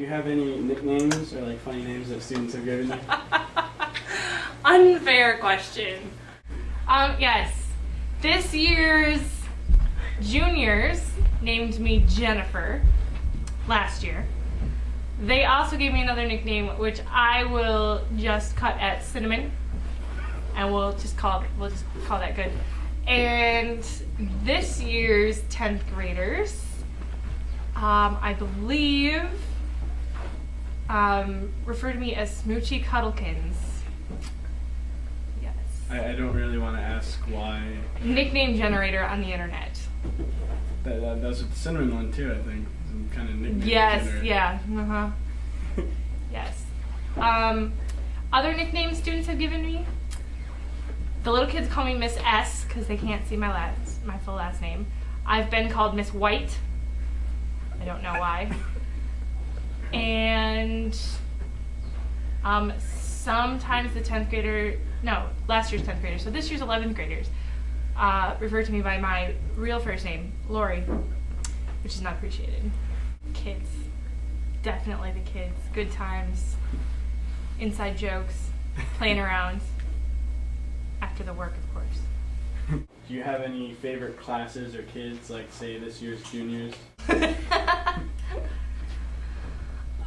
Do you have any nicknames or like funny names that students have given you? Unfair question. Yes. This year's juniors named me Jennifer last year. They also gave me another nickname, which I will just cut at Cinnamon, and we'll just call that good. And this year's 10th graders, I believe, refer to me as Smoochy Cuddlekins. Yes. I don't really want to ask why. Nickname generator on the internet. That's with the Cinnamon one too, I think. Some kind of nickname Yes, generator. yeah, yes. Other nicknames students have given me. The little kids call me Miss S because they can't see my full last name. I've been called Miss White. I don't know why. And sometimes the 10th grader, no, last year's 10th grader, so this year's 11th graders, refer to me by my real first name, Lori, which is not appreciated. Kids. Definitely the kids. Good times. Inside jokes. Playing around. After the work, of course. Do you have any favorite classes or kids, like say this year's juniors?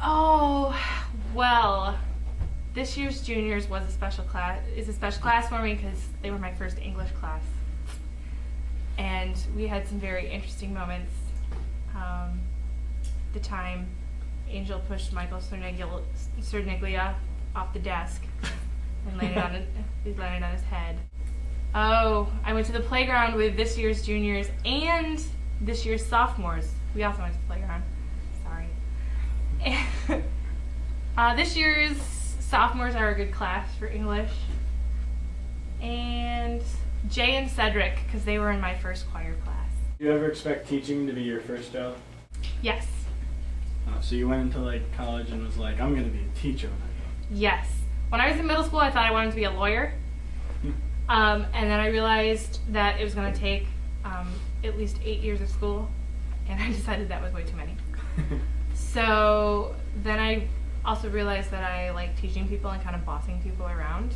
Oh, well, this year's juniors was a special class for me because they were my first English class. And we had some very interesting moments. The time Angel pushed Michael Cerniglia off the desk and landed on his head. Oh, I went to the playground with this year's juniors and this year's sophomores. We also went to the playground. Sorry. This year's sophomores are a good class for English. And Jay and Cedric, because they were in my first choir class. Do you ever expect teaching to be your first job? Yes. So you went into like college and was like, I'm going to be a teacher. Yes. When I was in middle school, I thought I wanted to be a lawyer. And then I realized that it was going to take at least 8 years of school, and I decided that was way too many. So then I also realized that I like teaching people and kind of bossing people around.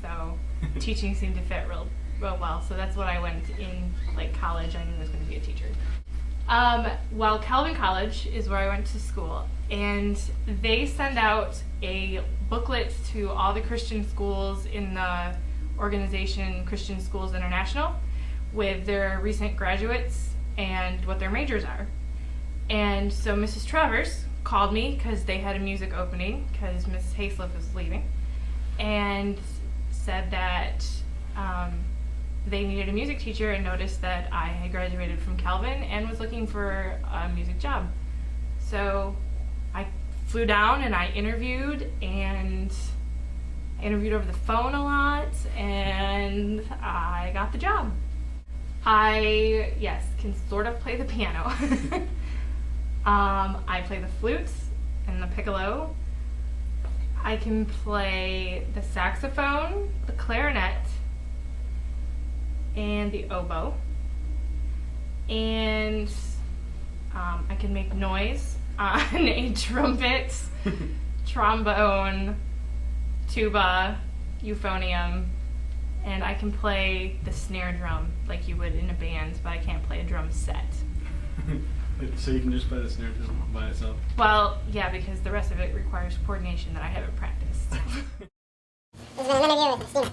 So teaching seemed to fit real well. So that's what I went in like college. I knew I was going to be a teacher. Well, Calvin College is where I went to school, and they send out a booklet to all the Christian schools in the organization Christian Schools International with their recent graduates and what their majors are. And so Mrs. Travers called me because they had a music opening because Mrs. Hayslip was leaving, and said that they needed a music teacher and noticed that I had graduated from Calvin and was looking for a music job. So I flew down and I interviewed, and I interviewed over the phone a lot, and I got the job. I, yes, can sort of play the piano. I play the flute and the piccolo. I can play the saxophone, the clarinet, and the oboe. And I can make noise on a trumpet, trombone, tuba, euphonium, and I can play the snare drum like you would in a band, but I can't play a drum set. So you can just play the snare drum by itself? Well, yeah, because the rest of it requires coordination that I haven't practiced. This is an interview with Steve.